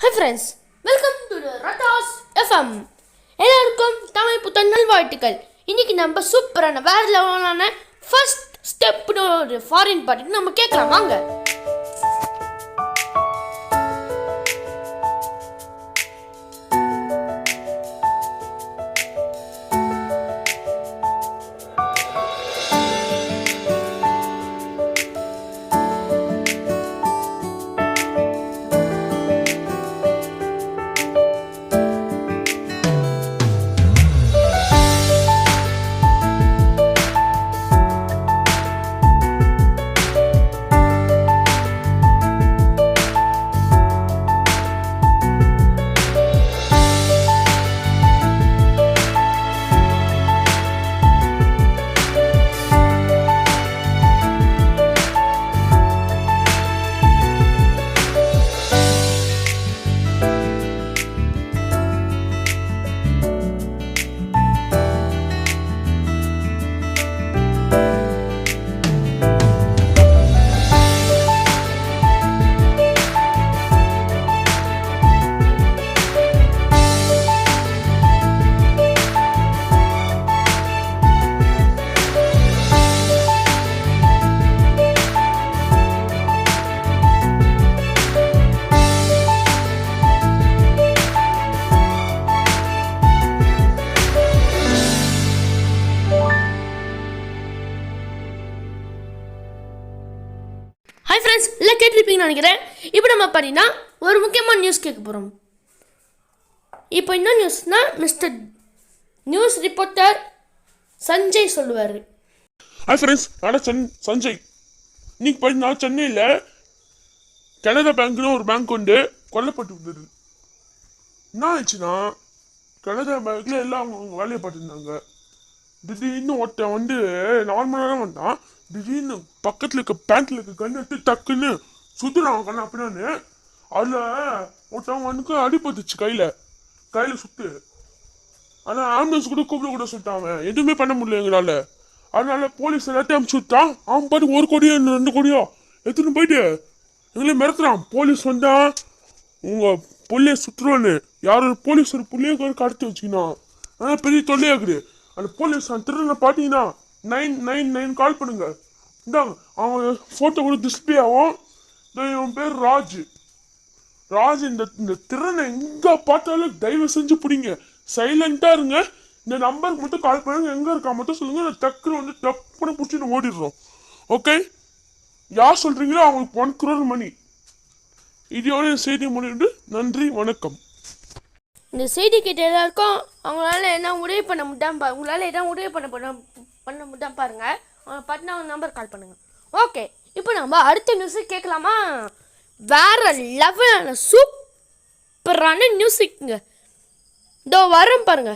Hi friends, welcome to the Ratas FM. எல்லாருக்கும் தமிழ் புத்தன் நல்வாழ்த்துக்கள். இன்னைக்கு நம்ம சூப்பரான வேற லெவலான ஃபர்ஸ்ட் ஸ்டெப்னு ஒரு ஃபாரின் பாட்டுக்கு நம்ம கேட்கலாம் வாங்க. ஹாய் ஃப்ரெண்ட்ஸ், எல்லாம் கேட்டிருப்பீங்கன்னு நினைக்கிறேன். இப்போ நம்ம பார்த்தீங்கன்னா ஒரு முக்கியமான நியூஸ் கேட்க போகிறோம். இப்போ என்ன நியூஸ்னால் மிஸ்டர் நியூஸ் ரிப்போர்ட்டர் சஞ்சய் சொல்லுவார். ஹாய் ஃப்ரெண்ட்ஸ், நான் சஞ்சய். இன்னைக்கு பார்த்தீங்கன்னா சென்னையில் கனரா பேங்க்னு ஒரு பேங்க் கொண்டு கொல்லப்பட்டு இருந்தது. என்ன ஆச்சுன்னா கனரா பேங்க்கில் எல்லாம் அவங்க வேலையை பார்த்துருந்தாங்க. திடீர்னு ஒருத்தன் வந்து நார்மலாக தான் வந்தான். திடீர்னு பக்கத்தில் இருக்க பேண்ட்டில் இருக்க கண்ணு எடுத்து டக்குன்னு சுற்றுறான் கண்ணு அப்படின்னு. அதில் ஒருத்தவங்க வந்து அடிபட்டுச்சு கையில் சுற்று. ஆனால் ஆம்புலன்ஸ் கூட கூப்பிட சுட்டான். எதுவுமே பண்ண முடியல எங்களால். அதனால போலீஸ் எல்லாத்தையும் அனுப்பிச்சு விட்டான். அவன் பாட்டு 1 கோடியோ 2 கோடியோ எடுத்துன்னு போயிட்டு எங்களையும் மிரட்டுறான். போலீஸ் வந்தா உங்கள் புள்ளைய சுற்றுவான்னு யாரும் போலீஸ் ஒரு புள்ளைய கடத்தி வச்சுக்கணும். ஆனால் பெரிய தொல்லையாக்குது. அந்த போலீஸ் திருடனை பார்த்தீங்கன்னா 999 கால் பண்ணுங்க. இந்தாங்க அவன் ஃபோட்டோ கூட டிஸ்பிளே ஆகும். இவன் பேர் ராஜ். இந்த திறனை எங்கே பார்த்தாலும் தயவு செஞ்சு பிடிங்க. சைலண்டாக இருங்க. இந்த நம்பருக்கு மட்டும் கால் பண்ணுங்க. எங்கே இருக்கா மட்டும் சொல்லுங்க. நான் டக்குன்னு வந்து டப்புன்னு பிடிச்சிட்டு ஓடிடுறோம். ஓகே, யார் சொல்கிறீங்களோ அவங்களுக்கு 1 crore மணி. இதோட செய்தி முடிவு. நன்றி, வணக்கம். இந்த செய்தி கேட்ட எல்லாருக்கும் அவங்களால என்ன உதவி பண்ண முடியாம உங்களால் என்ன உதவி பண்ண முடியாம பாருங்க. அவங்க பார்த்தினா அவங்க நம்பர் கால் பண்ணுங்க. ஓகே, இப்போ நம்ம அடுத்த நியூஸு கேட்கலாமா? வேற லெவலான சூப்பரான நியூஸுக்குங்க. இதோ வரோம் பாருங்க.